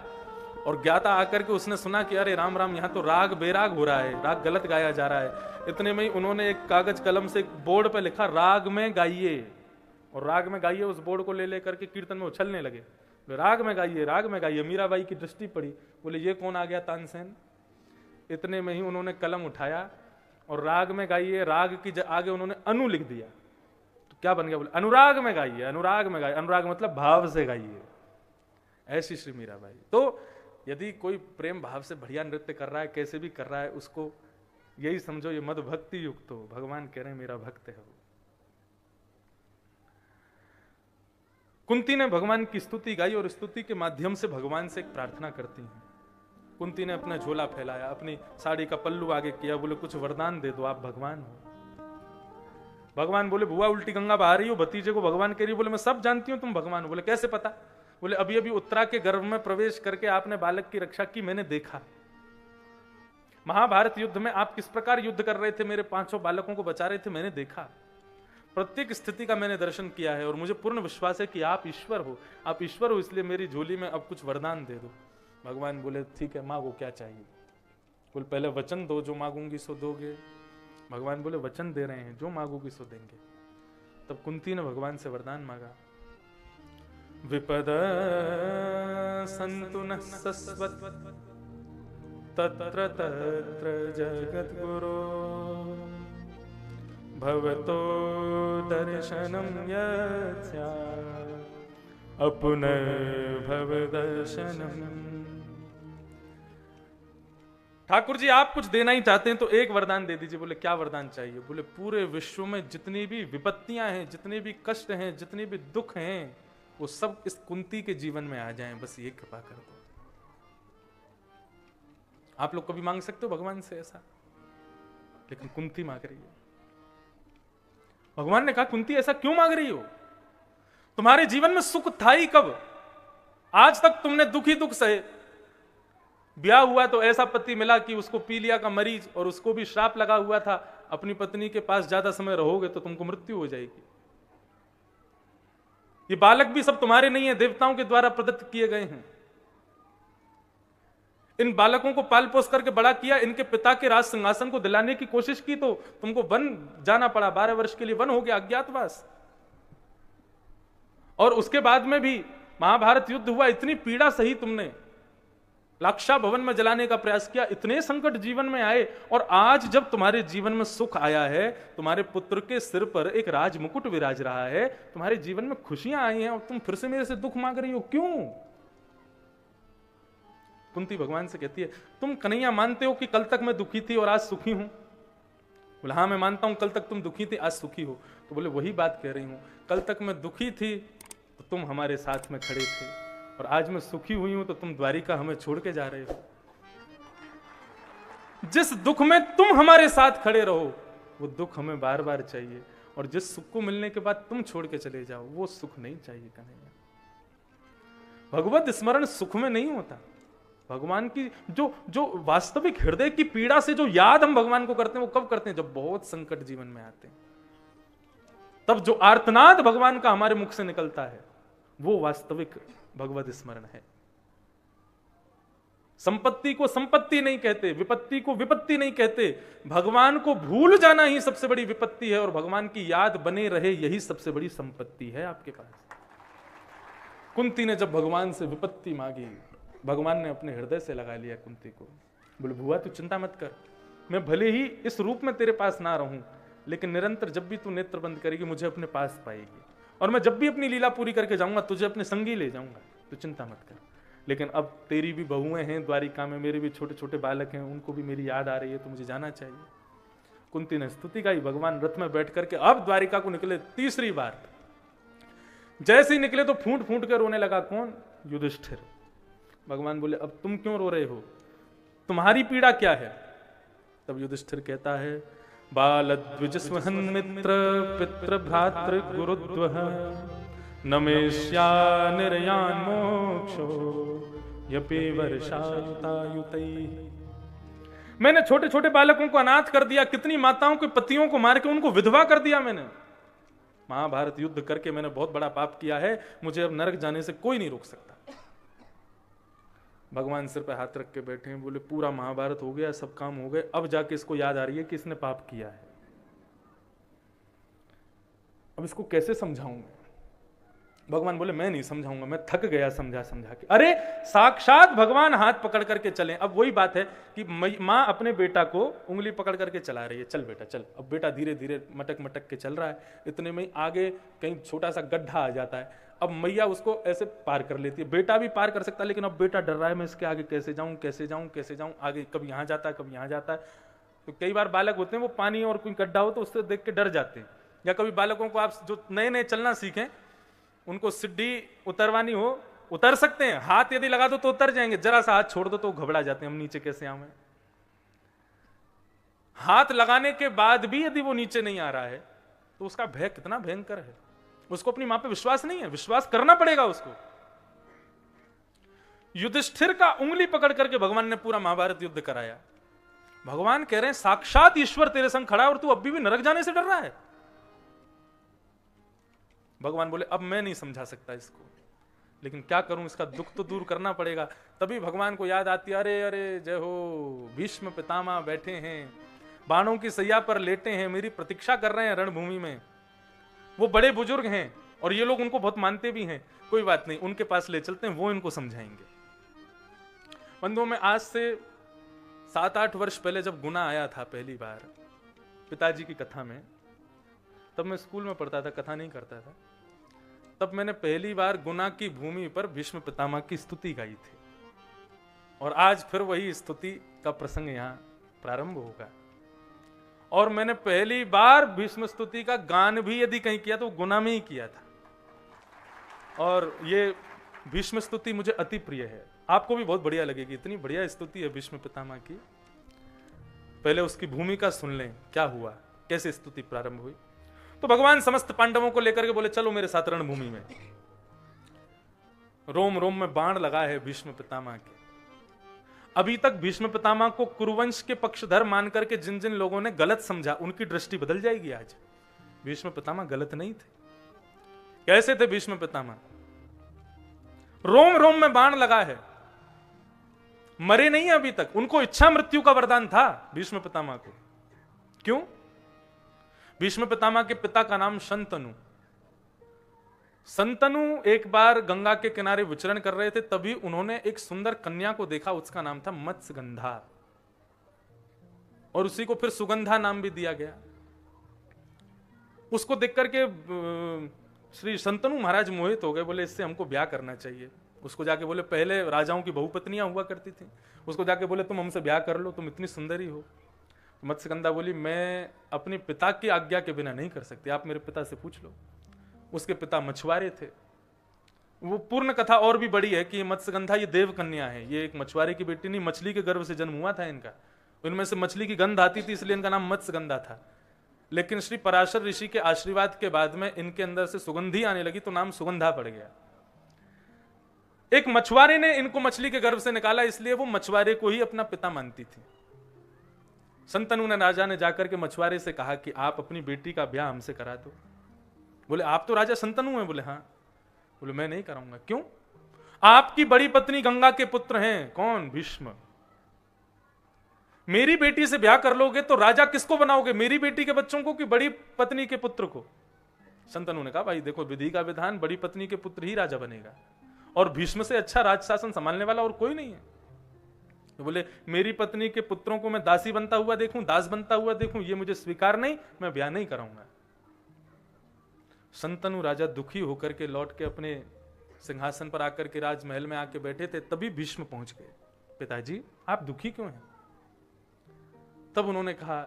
और ज्ञाता आकर के उसने सुना कि अरे राम राम, यहाँ तो राग बेराग हो रहा है, राग गलत गाया जा रहा है। इतने में ही उन्होंने एक कागज कलम से एक बोर्ड पे लिखा राग में गाइए, और राग में गाइए उस बोर्ड को ले लेकर के कीर्तन में उछलने लगे। राग में गाइए, राग में गाइए। मीराबाई की दृष्टि पड़ी, बोले ये कौन आ गया तानसेन। इतने में ही उन्होंने कलम उठाया और राग में गाइए, राग की आगे उन्होंने अनु लिख दिया। तो क्या बन गया? बोले अनुराग में गाइए, अनुराग में गाइए। अनुराग मतलब भाव से गाइए। ऐसी श्री मीराबाई। तो यदि कोई प्रेम भाव से बढ़िया नृत्य कर रहा है, कैसे भी कर रहा है, उसको यही समझो ये मद भक्ति युक्त हो। भगवान कह रहे हैं मेरा भक्त है वो। कुंती ने भगवान की स्तुति गाई और स्तुति के माध्यम से भगवान से एक प्रार्थना करती हैं। कुंती ने अपना झोला फैलाया, अपनी साड़ी का पल्लू आगे किया, बोले कुछ वरदान दे दो, आप भगवान हो। भगवान बोले बुआ उल्टी गंगा बहा रही हो, भतीजे को भगवान कह रही हो। बोले मैं सब जानती हूं तुम भगवान हो। बोले कैसे पता? बोले अभी अभी उत्तरा के गर्भ में प्रवेश करके आपने बालक की रक्षा की, मैंने देखा। महाभारत युद्ध में आप किस प्रकार युद्ध कर रहे थे, मेरे 500 बालकों को बचा रहे थे, मैंने देखा। प्रत्येक स्थिति का मैंने दर्शन किया है और मुझे पूर्ण विश्वास है कि आप ईश्वर हो। आप ईश्वर हो, इसलिए मेरी झोली में अब कुछ वरदान दे दो। भगवान बोले ठीक है, मांगो क्या चाहिए। बोले पहले वचन दो, जो मांगूंगी सो दोगे। भगवान बोले वचन दे रहे हैं, जो मांगोगी सो देंगे। तब कुंती ने भगवान से वरदान मांगा। विपद सन्तु नः सस्वत् तत्र तत्र जगद्गुरो भवतो दर्शनं यत् स्यात् अपुनर्भव दर्शनम्। ठाकुर जी आप कुछ देना ही चाहते हैं तो एक वरदान दे दीजिए। बोले क्या वरदान चाहिए? बोले पूरे विश्व में जितनी भी विपत्तियां हैं, जितने भी कष्ट हैं, जितने भी दुख हैं, वो सब इस कुंती के जीवन में आ जाएं, बस ये कृपा कर दो। आप लोग कभी मांग सकते हो भगवान से ऐसा, लेकिन कुंती मांग रही है। भगवान ने कहा कुंती ऐसा क्यों मांग रही हो? तुम्हारे जीवन में सुख था ही कब? आज तक तुमने दुखी दुख सहे। ब्याह हुआ तो ऐसा पति मिला कि उसको पीलिया का मरीज, और उसको भी श्राप लगा हुआ था, अपनी पत्नी के पास ज्यादा समय रहोगे तो तुमको मृत्यु हो जाएगी। ये बालक भी सब तुम्हारे नहीं है, देवताओं के द्वारा प्रदत्त किए गए हैं। इन बालकों को पाल पोस करके बड़ा किया, इनके पिता के राज सिंहासन को दिलाने की कोशिश की तो तुमको वन जाना पड़ा। 12 वर्ष के लिए वन हो गया, अज्ञातवास। और उसके बाद में भी महाभारत युद्ध हुआ, इतनी पीड़ा सही तुमने, लाक्षा भवन में जलाने का प्रयास किया, इतने संकट जीवन में आए, और आज जब तुम्हारे जीवन में सुख आया है, तुम्हारे पुत्र के सिर पर एक राज मुकुट विराज रहा है, तुम्हारे जीवन में खुशियां आई हैं, और तुम फिर से मेरे से दुख मांग रही हो, क्यों? कुंती भगवान से कहती है तुम कन्हैया मानते हो कि कल तक मैं दुखी थी और आज सुखी हूं? बोले हाँ मैं मानता हूं, कल तक तुम दुखी थी, आज सुखी हो। तो बोले वही बात कह रही हूं, कल तक मैं दुखी थी तो तुम हमारे साथ में खड़े थे, और आज मैं सुखी हुई हूं तो तुम द्वारिका हमें छोड़ के जा रहे हो। जिस दुख में तुम हमारे साथ खड़े रहो वो दुख हमें बार बार चाहिए, और जिस सुख को मिलने के बाद तुम छोड़ के चले जाओ, वो सुख नहीं चाहिए कन्हैया। भगवत स्मरण सुख में नहीं होता। भगवान की जो वास्तविक हृदय की पीड़ा से जो याद हम भगवान को करते हैं, वो कब करते हैं? जब बहुत संकट जीवन में आते हैं, तब जो आर्तनाद भगवान का हमारे मुख से निकलता है, वो वास्तविक भगवत स्मरण है। संपत्ति को संपत्ति नहीं कहते, विपत्ति को विपत्ति नहीं कहते। भगवान को भूल जाना ही सबसे बड़ी विपत्ति है, और भगवान की याद बने रहे यही सबसे बड़ी संपत्ति है आपके पास। कुंती ने जब भगवान से विपत्ति मांगी, भगवान ने अपने हृदय से लगा लिया कुंती को। बोले बुआ तू चिंता मत कर, मैं भले ही इस रूप में तेरे पास ना रहूं, लेकिन निरंतर जब भी तू नेत्र बंद करेगी मुझे अपने पास पाएगी, और मैं जब भी अपनी लीला पूरी करके जाऊंगा तुझे अपने संगी ले जाऊंगा, तू चिंता मत कर। लेकिन अब तेरी भी बहुएं हैं द्वारिका में, मेरे भी छोटे छोटे बालक हैं, उनको भी मेरी याद आ रही है, तो मुझे जाना चाहिए। कुंती ने स्तुति गाई, भगवान रथ में बैठ करके अब द्वारिका को निकले तीसरी बार। जैसे ही निकले तो फूट फूट कर रोने लगा। कौन? युधिष्ठिर। भगवान बोले अब तुम क्यों रो रहे हो, तुम्हारी पीड़ा क्या है? तब युधिष्ठिर कहता है, बाल द्विज स्वहन मित्र पितृ भ्रातृ गुरुद्वह नमेश्या निर्यान मोक्षो यपि वर्षायुतैः। मैंने छोटे छोटे बालकों को अनाथ कर दिया, कितनी माताओं के पतियों को मार के उनको विधवा कर दिया मैंने। महाभारत युद्ध करके मैंने बहुत बड़ा पाप किया है, मुझे अब नरक जाने से कोई नहीं रोक सकता। भगवान सिर पे हाथ रख के बैठे हैं, बोले पूरा महाभारत हो गया, सब काम हो गए, अब जाके इसको याद आ रही है कि इसने पाप किया है। अब इसको कैसे समझाऊं? भगवान बोले मैं नहीं समझाऊंगा, मैं थक गया समझा समझा के। अरे साक्षात भगवान हाथ पकड़ करके चले। अब वही बात है कि माँ अपने बेटा को उंगली पकड़ करके चला रही है, चल बेटा चल। अब बेटा धीरे धीरे मटक मटक के चल रहा है, इतने में आगे कहीं छोटा सा गड्ढा आ जाता है। अब मैया उसको ऐसे पार कर लेती है, बेटा भी पार कर सकता है, लेकिन अब बेटा डर रहा है, मैं इसके आगे कैसे जाऊं कैसे जाऊं कैसे जाऊं, आगे कभी यहाँ जाता है कभी यहाँ जाता है। तो कई बार बालक होते हैं वो पानी और कोई गड्ढा हो तो उससे देख के डर जाते हैं। या कभी बालकों को आप जो नए नए चलना सीखें, उनको सीढ़ी उतरवानी हो, उतर सकते हैं, हाथ यदि लगा दो तो उतर जाएंगे, जरा सा हाथ छोड़ दो तो घबरा जाते हैं, हम नीचे कैसे आवे। हाथ लगाने के बाद भी यदि वो नीचे नहीं आ रहा है तो उसका भय कितना भयंकर है। उसको अपनी मां पे विश्वास नहीं है, विश्वास करना पड़ेगा उसको। युधिष्ठिर का उंगली पकड़ करके भगवान ने पूरा महाभारत युद्ध कराया। भगवान कह रहे हैं साक्षात ईश्वर तेरे संग खड़ा है और तू अभी भी नरक जाने से डर रहा है। भगवान बोले अब मैं नहीं समझा सकता इसको, लेकिन क्या करूं, इसका दुख तो दूर करना पड़ेगा। तभी भगवान को याद आती, अरे अरे जय हो, भीष्म पितामह बैठे हैं, बाणों की सैया पर लेटे हैं, मेरी प्रतीक्षा कर रहे हैं रणभूमि में। वो बड़े बुजुर्ग हैं और ये लोग उनको बहुत मानते भी हैं। कोई बात नहीं, उनके पास ले चलते हैं, वो इनको समझाएंगे। बंधुओं में आज से 7-8 वर्ष पहले जब गुना आया था पहली बार पिताजी की कथा में, तब मैं स्कूल में पढ़ता था, कथा नहीं करता था। तब मैंने पहली बार गुना की भूमि पर भीष्म पितामह की स्तुति गाई थी, और आज फिर वही स्तुति का प्रसंग यहां प्रारंभ होगा। और मैंने पहली बार भीष्म स्तुति का गान भी यदि कहीं किया तो गुना में ही किया था, और ये भीष्म स्तुति मुझे अति प्रिय है। आपको भी बहुत बढ़िया लगेगी, इतनी बढ़िया स्तुति है भीष्म पितामह की। पहले उसकी भूमिका सुन लें, क्या हुआ, कैसे स्तुति प्रारंभ हुई। तो भगवान समस्त पांडवों को लेकर के बोले चलो मेरे साथ रणभूमि में। रोम रोम में बाण लगा है भीष्म पितामह के। अभी तक भीष्म पितामह को कुरुवंश के पक्षधर मान करके जिन जिन लोगों ने गलत समझा, उनकी दृष्टि बदल जाएगी आज। भीष्म पितामह गलत नहीं थे। कैसे थे भीष्म पितामह? रोम रोम में बाण लगा है, मरे नहीं अभी तक, उनको इच्छा मृत्यु का वरदान था भीष्म पितामह को। क्यों? भीष्म पितामह के पिता का नाम शंतनु। शंतनु एक बार गंगा के किनारे विचरण कर रहे थे, तभी उन्होंने एक सुंदर कन्या को देखा, उसका नाम था मत्स्यगंधा, और उसी को फिर सुगंधा नाम भी दिया गया। उसको देख करके श्री शंतनु महाराज मोहित हो गए, बोले इससे हमको ब्याह करना चाहिए। उसको जाके बोले, पहले राजाओं की बहुपत्नियां हुआ करती थी, उसको जाके बोले तुम हमसे ब्याह कर लो, तुम इतनी सुंदरी हो। मत्स्यगंधा बोली मैं अपने पिता की आज्ञा के बिना नहीं कर सकती, आप मेरे पिता से पूछ लो। उसके पिता मछुआरे थे। वो पूर्ण कथा और भी बड़ी है कि मत्स्यगंधा ये देव कन्या है, ये एक मछुआरे की बेटी नहीं, मछली के गर्भ से जन्म हुआ था इनका। इनमें से मछली की गंध आती थी, इसलिए इनका नाम मत्स्यगंधा था। लेकिन श्री पराशर ऋषि के आशीर्वाद के बाद में इनके अंदर से सुगंधी आने लगी तो नाम सुगंधा पड़ गया। एक मछुआरे ने इनको मछली के गर्भ से निकाला, इसलिए वो मछुआरे को ही अपना पिता मानती थी। संतनु ने राजा ने जाकर के मछुआरे से कहा कि आप अपनी बेटी का ब्याह हमसे करा दो। बोले आप तो राजा संतनु हैं। बोले हाँ। बोले मैं नहीं कराऊंगा। क्यों? आपकी बड़ी पत्नी गंगा के पुत्र हैं। कौन? भीष्म। मेरी बेटी से ब्याह कर लोगे तो राजा किसको बनाओगे, मेरी बेटी के बच्चों को कि बड़ी पत्नी के पुत्र को? संतनु ने कहा भाई देखो, विधि का विधान, बड़ी पत्नी के पुत्र ही राजा बनेगा, और भीष्म से अच्छा राज शासन संभालने वाला और कोई नहीं है। तो बोले मेरी पत्नी के पुत्रों को मैं दासी बनता हुआ देखूं, दास बनता हुआ देखूं, ये मुझे स्वीकार नहीं, मैं ब्याह नहीं कराऊंगा। संतनु राजा दुखी होकर के लौट के अपने सिंहासन पर आकर के राजमहल में आके बैठे थे, तभी भीष्म पहुंच गए। पिताजी आप दुखी क्यों हैं? तब उन्होंने कहा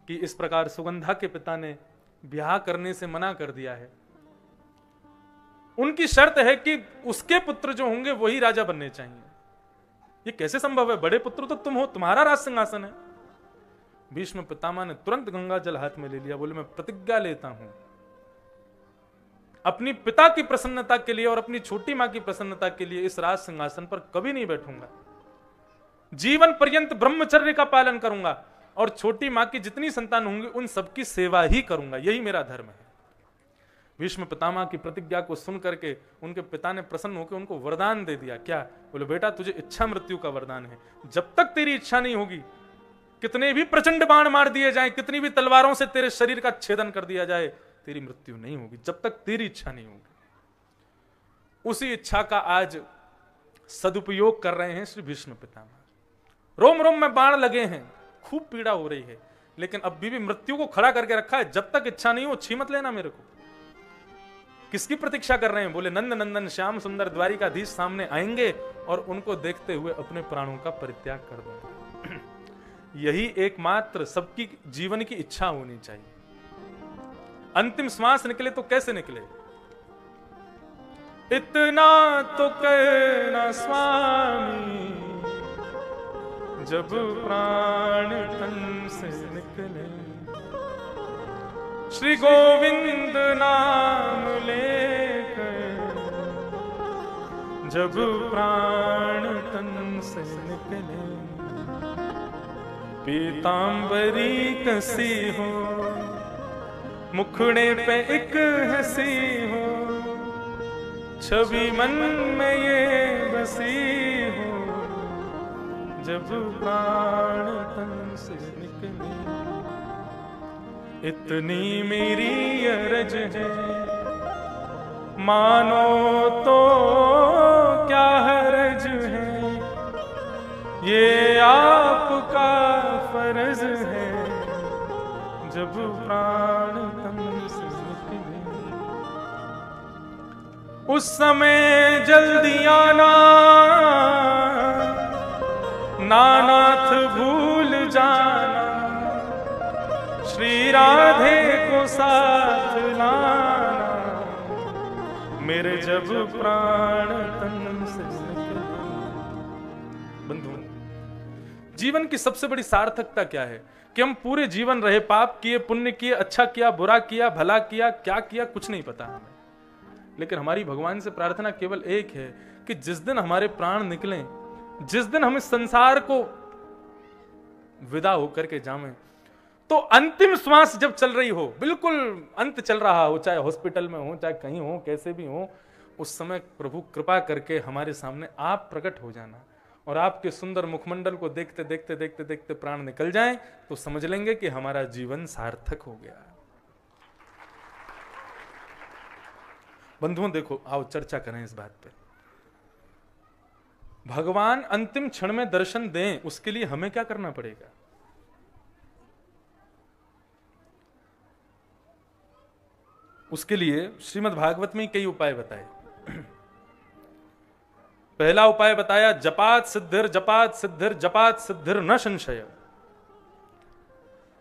कि इस प्रकार सुगंधा के पिता ने ब्याह करने से मना कर दिया है। उनकी शर्त है कि उसके पुत्र जो होंगे वही राजा बनने चाहिए। ये कैसे संभव है? बड़े पुत्र तो तुम हो, तुम्हारा राज सिंहासन है। भीष्म पितामह ने तुरंत गंगा जल हाथ में ले लिया। बोले मैं प्रतिज्ञा लेता हूं अपनी पिता की प्रसन्नता के लिए और अपनी छोटी मां की प्रसन्नता के लिए इस राज सिंहासन पर कभी नहीं बैठूंगा। जीवन पर्यंत ब्रह्मचर्य का पालन करूंगा और छोटी मां की जितनी संतान होंगी उन सबकी सेवा ही करूंगा, यही मेरा धर्म है। भीष्म पितामह की प्रतिज्ञा को सुन करके उनके पिता ने प्रसन्न होकर उनको वरदान दे दिया। क्या? बोले बेटा तुझे इच्छा मृत्यु का वरदान है। जब तक तेरी इच्छा नहीं होगी, कितने भी प्रचंड बाण मार दिए जाएं, कितनी भी तलवारों से तेरे शरीर का छेदन कर दिया जाए, तेरी मृत्यु नहीं होगी जब तक तेरी इच्छा नहीं होगी। उसी इच्छा का आज सदुपयोग कर रहे हैं श्री भीष्म पितामह। रोम रोम में बाण लगे हैं, खूब पीड़ा हो रही है, लेकिन अब भी मृत्यु को खड़ा करके रखा है। जब तक इच्छा नहीं हो छी मत लेना मेरे को। किसकी प्रतीक्षा कर रहे हैं? बोले नंद नंदन श्याम सुंदर द्वारिकाधीश सामने आएंगे और उनको देखते हुए अपने प्राणों का परित्याग कर देंगे। यही एकमात्र सबकी जीवन की इच्छा होनी चाहिए। अंतिम श्वास निकले तो कैसे निकले? इतना तो कहना स्वामी जब प्राण तन से निकले, श्री गोविंद नाम लेकर जब प्राण तन से निकले। पीतांबरी कसी हो, मुखड़े पे एक हंसी हो, छवि मन में ये बसी हो, जब प्राण तन से निकले। इतनी मेरी अरज है, मानो तो क्या हरज है, ये आपका फर्ज है, जब प्राण तन से निकले। उस समय जल्दी आना, नानाथ भूल जाना, श्री राधे को साथ लाना, मेरे जब प्राण तन से निकले। बंधुओं, जीवन की सबसे बड़ी सार्थकता क्या है? कि हम पूरे जीवन रहे, पाप किए, पुण्य किए, अच्छा किया, बुरा किया, भला किया, क्या किया कुछ नहीं पता हमें। लेकिन हमारी भगवान से प्रार्थना केवल एक है कि जिस दिन हमारे प्राण निकलें, जिस दिन हम इस संसार को विदा होकर के जाएं, तो अंतिम श्वास जब चल रही हो, बिल्कुल अंत चल रहा हो, चाहे हॉस्पिटल में हो, चाहे कहीं हो, कैसे भी हो, उस समय प्रभु कृपा करके हमारे सामने आप प्रकट हो जाना और आपके सुंदर मुखमंडल को देखते देखते देखते देखते प्राण निकल जाएं, तो समझ लेंगे कि हमारा जीवन सार्थक हो गया। बंधुओं देखो, आओ चर्चा करें इस बात पे। भगवान अंतिम क्षण में दर्शन दें, उसके लिए हमें क्या करना पड़ेगा? उसके लिए श्रीमद् भागवत में कई उपाय बताए। पहला उपाय बताया जपात सिद्धिर जपात सिद्धिर जपात सिद्धिर न संशय।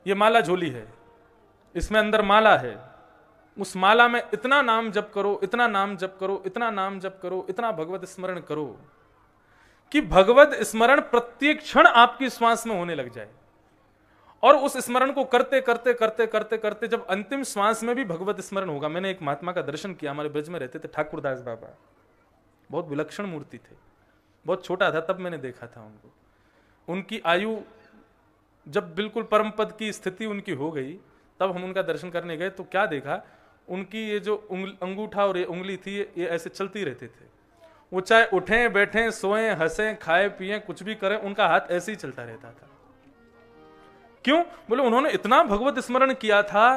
ये माला झोली है, इसमें अंदर माला है, उस माला में इतना नाम जप करो, इतना नाम जप करो, इतना नाम जप करो, इतना भगवत स्मरण करो कि भगवत स्मरण प्रत्येक क्षण आपकी श्वास में होने लग जाए और उस स्मरण को करते करते करते करते करते जब अंतिम श्वास में भी भगवत स्मरण होगा। मैंने एक महात्मा का दर्शन किया, हमारे ब्रज में रहते थे, ठाकुरदास बाबा, बहुत विलक्षण मूर्ति थे, बहुत छोटा था तब मैंने देखा था उनको। उनकी आयु जब बिल्कुल परम पद की स्थिति उनकी हो गई, तब हम उनका दर्शन करने गए तो क्या देखा, उनकी ये जो अंगूठा और ये उंगली थी ये ऐसे चलती रहते थे। वो चाहे उठें बैठें सोएं हंसें खाए पिए कुछ भी करें, उनका हाथ ऐसे ही चलता रहता था। क्यों? बोले उन्होंने इतना भगवत स्मरण किया था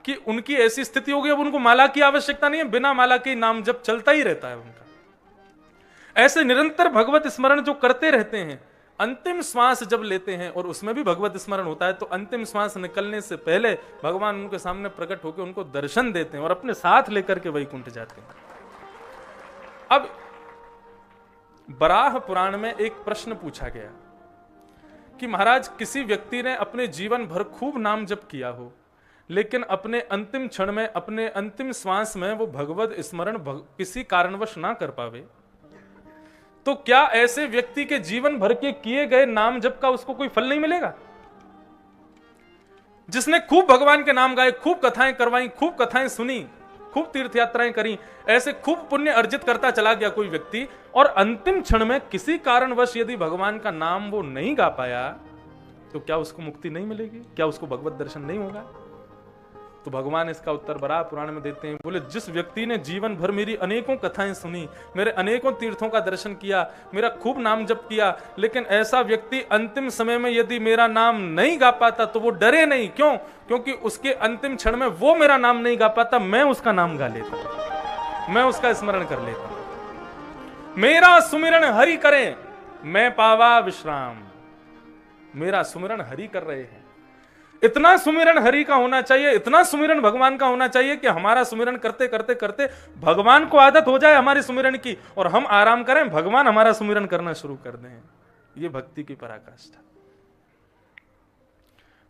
कि उनकी ऐसी स्थिति हो गई, अब उनको माला की आवश्यकता नहीं है, बिना माला के नाम जब चलता ही रहता है उनका। ऐसे निरंतर भगवत स्मरण जो करते रहते हैं, अंतिम श्वास जब लेते हैं और उसमें भी भगवत स्मरण होता है, तो अंतिम श्वास निकलने से पहले भगवान उनके सामने प्रकट होकर उनको दर्शन देते हैं और अपने साथ लेकर के वैकुंठ जाते हैं। अब बराह पुराण में एक प्रश्न पूछा गया कि महाराज किसी व्यक्ति ने अपने जीवन भर खूब नाम जप किया हो, लेकिन अपने अंतिम क्षण में, अपने अंतिम श्वास में वो भगवत स्मरण किसी कारणवश ना कर पावे, तो क्या ऐसे व्यक्ति के जीवन भर के किए गए नाम जप का उसको कोई फल नहीं मिलेगा? जिसने खूब भगवान के नाम गाए, खूब कथाएं करवाई, खूब कथाएं सुनी, खूब तीर्थ यात्राएं करी, ऐसे खूब पुण्य अर्जित करता चला गया कोई व्यक्ति, और अंतिम क्षण में किसी कारणवश यदि भगवान का नाम वो नहीं गा पाया, तो क्या उसको मुक्ति नहीं मिलेगी? क्या उसको भगवत दर्शन नहीं होगा? तो भगवान इसका उत्तर बराह पुराण में देते हैं। बोले जिस व्यक्ति ने जीवन भर मेरी अनेकों कथाएं सुनी, मेरे अनेकों तीर्थों का दर्शन किया, मेरा खूब नाम जप किया, लेकिन ऐसा व्यक्ति अंतिम समय में यदि मेरा नाम नहीं गा पाता तो वो डरे नहीं। क्यों? क्योंकि उसके अंतिम क्षण में वो मेरा नाम नहीं गा पाता, मैं उसका नाम गा लेता, मैं उसका स्मरण कर लेता। मेरा सुमिरन हरि करें, मैं पावा विश्राम। मेरा सुमिरन हरि कर रहे हैं, इतना सुमिरन हरि का होना चाहिए, इतना सुमिरन भगवान का होना चाहिए कि हमारा सुमिरन करते करते करते भगवान को आदत हो जाए हमारी सुमिरन की, और हम आराम करें, भगवान हमारा सुमिरन करना शुरू कर दें। ये भक्ति की पराकाष्ठा।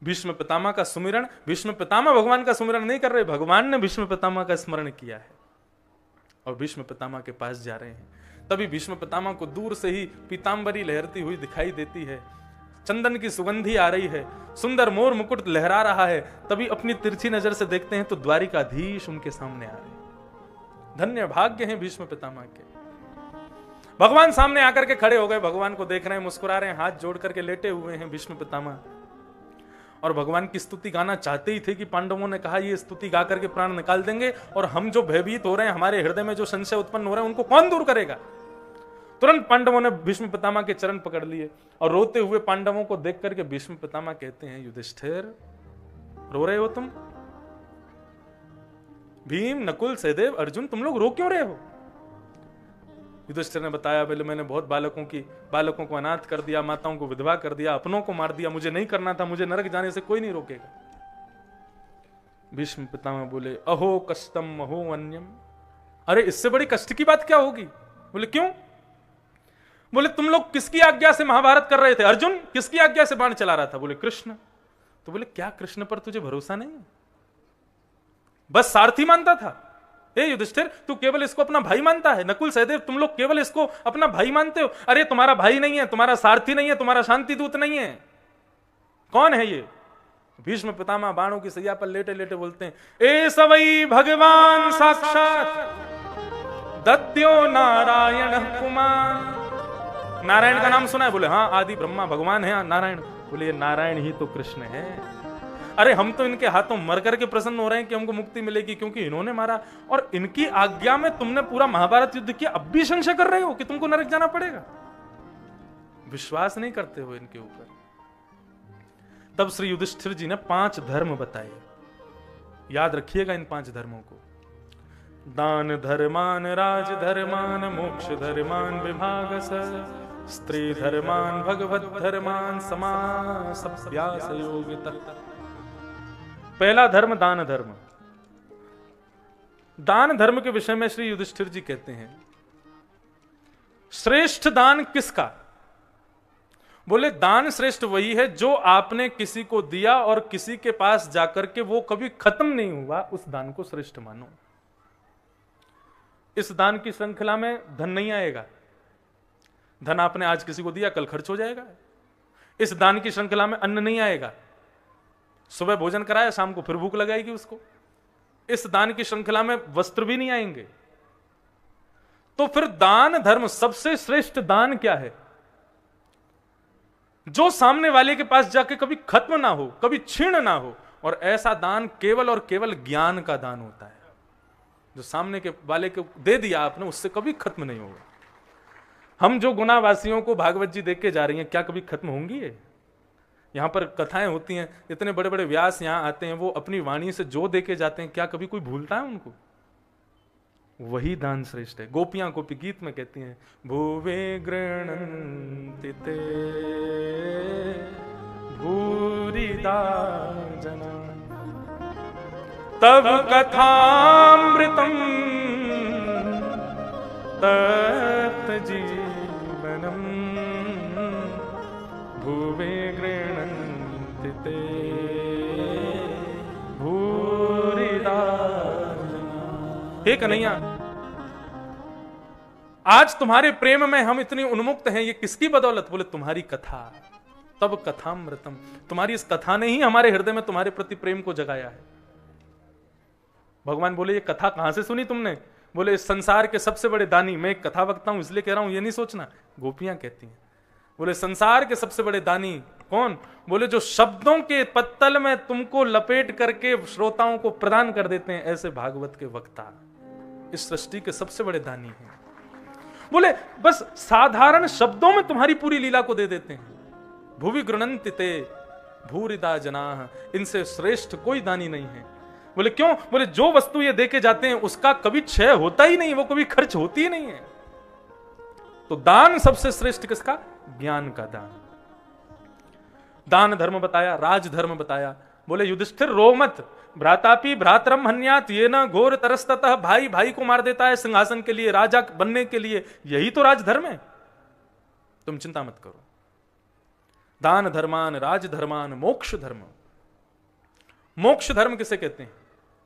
भीष्म पितामह का सुमिरन, भीष्म पितामह भगवान का सुमिरन नहीं कर रहे, भगवान ने भीष्म पितामह का स्मरण किया है और भीष्म पितामह के पास जा रहे हैं। तभी भीष्म पितामह को दूर से ही पीतांबरी लहरती हुई दिखाई देती है, चंदन की सुगंधी आ रही है, सुंदर मोर मुकुट लहरा रहा है। तभी अपनी तिरछी नजर से देखते हैं तो द्वारिकाधीश उनके सामने आ रहे हैं। धन्य भाग्य हैं भीष्म पितामह के। भगवान सामने आकर के खड़े हो गए, भगवान को देख रहे हैं, मुस्कुरा रहे हैं, हाथ जोड़ करके लेटे हुए हैं भीष्म पितामह, और भगवान की स्तुति गाना चाहते ही थे कि पांडवों ने कहा ये स्तुति गा करके प्राण निकाल देंगे, और हम जो भयभीत हो रहे हैं, हमारे हृदय में जो संशय उत्पन्न हो रहे हैं, उनको कौन दूर करेगा। तुरंत पांडवों ने भीष्म पितामह के चरण पकड़ लिए और रोते हुए पांडवों को देख करके भीष्म पितामह कहते हैं, युधिष्ठिर रो रहे हो तुम? भीम, नकुल, सहदेव, अर्जुन, तुम लोग रो क्यों रहे हो? युधिष्ठिर ने बताया, पहले मैंने बहुत बालकों को अनाथ कर दिया, माताओं को विधवा कर दिया, अपनों को मार दिया, मुझे नहीं करना था, मुझे नरक जाने से कोई नहीं रोकेगा। भीष्म पितामह बोले, अहो कष्टम अहो अन्यम। अरे इससे बड़ी कष्ट की बात क्या होगी? बोले क्यों? बोले तुम लोग किसकी आज्ञा से महाभारत कर रहे थे? अर्जुन किसकी आज्ञा से बाण चला रहा था? बोले कृष्ण। तो बोले क्या कृष्ण पर तुझे भरोसा नहीं है? बस सारथी मानता था? ए युधिष्ठिर, तू केवल इसको अपना भाई मानता है। नकुल, सहदेव, तुम लोग केवल इसको अपना भाई मानते हो। अरे तुम्हारा भाई नहीं है, तुम्हारा सारथी नहीं है, तुम्हारा शांति दूत नहीं है। कौन है ये? भीष्म पितामह बाणों की सैया पर लेटे लेटे बोलते हैं, ए सवई भगवान साक्षात दत्यो नारायण कुमार। नारायण का नाम सुना है? बोले हाँ, आदि ब्रह्मा भगवान है नारायण। बोले ये नारायण ही तो कृष्ण है। अरे हम तो इनके हाथों मर करके प्रसन्न हो रहे हैं कि हमको मुक्ति मिलेगी, क्योंकि इन्होंने मारा, और इनकी आज्ञा में तुमने पूरा महाभारत युद्ध किया, अब भी संशय कर रहे हो कि तुमको नरक जाना पड़ेगा। विश्वास नहीं करते हो इनके ऊपर। तब श्री युधिष्ठिर जी ने 5 धर्म बताए, याद रखिएगा इन 5 धर्मों को। दान धर्मान, राज धर्मान, मोक्ष धर्मान, विभागस, स्त्री धर्मान, भगवत धर्मान, समासभ्यास योगितः। पहला धर्म दान धर्म। दान धर्म के विषय में श्री युधिष्ठिर जी कहते हैं, श्रेष्ठ दान किसका? बोले दान श्रेष्ठ वही है जो आपने किसी को दिया और किसी के पास जाकर के वो कभी खत्म नहीं हुआ, उस दान को श्रेष्ठ मानो। इस दान की श्रृंखला में धन नहीं आएगा। धन आपने आज किसी को दिया, कल खर्च हो जाएगा। इस दान की श्रृंखला में अन्न नहीं आएगा। सुबह भोजन कराया, शाम को फिर भूख लगाएगी उसको। इस दान की श्रृंखला में वस्त्र भी नहीं आएंगे। तो फिर दान धर्म, सबसे श्रेष्ठ दान क्या है? जो सामने वाले के पास जाके कभी खत्म ना हो, कभी क्षीण ना हो। और ऐसा दान केवल और केवल ज्ञान का दान होता है। जो सामने के वाले को दे दिया आपने, उससे कभी खत्म नहीं होगा। हम जो गुनावासियों को भागवत जी देख के जा रही हैं, क्या कभी खत्म होंगी ये? यहां पर कथाएं होती हैं, इतने बड़े बड़े व्यास यहां आते हैं, वो अपनी वाणी से जो देके जाते हैं, क्या कभी कोई भूलता है उनको? वही दान श्रेष्ठ है। गोपियां गोपी गीत में कहती हैं, भुवे गृह्णन्ति ते भूरिदा जना तब कथामृतम तप्त जीवनम भुवे गृह्णन्ति ते भूरिदा जना। हे कन्हैया, आज तुम्हारे प्रेम में हम इतनी उन्मुक्त हैं, ये किसकी बदौलत? बोले तुम्हारी कथा। तब कथामृतम, तुम्हारी इस कथा ने ही हमारे हृदय में तुम्हारे प्रति प्रेम को जगाया है। भगवान बोले ये कथा कहां से सुनी तुमने? बोले इस संसार के सबसे बड़े दानी, मैं एक कथा वक्ता हूं इसलिए कह रहा हूं, ये नहीं सोचना। गोपियां कहती हैं, बोले संसार के सबसे बड़े दानी कौन? बोले जो शब्दों के पत्तल में तुमको लपेट करके श्रोताओं को प्रदान कर देते हैं, ऐसे भागवत के वक्ता इस सृष्टि के सबसे बड़े दानी हैं। बोले बस साधारण शब्दों में तुम्हारी पूरी लीला को दे देते हैं। भुवि गृह्णन्ति ते भूरिदा जनाः, इनसे श्रेष्ठ कोई दानी नहीं है। बोले क्यों? बोले जो वस्तु ये देके जाते हैं उसका कभी क्षय होता ही नहीं, वो कभी खर्च होती ही नहीं है। तो दान सबसे श्रेष्ठ किसका? ज्ञान का दान। दान धर्म बताया, राज धर्म बताया। बोले युधिष्ठिर रो मत, भ्रातापि भ्रातरम हन्यात ये न घोर तरस्ततः, भाई भाई को मार देता है सिंहासन के लिए, राजा बनने के लिए, यही तो राजधर्म है। तुम चिंता मत करो। दान धर्मान, राज धर्मान, मोक्ष धर्म। मोक्ष धर्म किसे कहते हैं?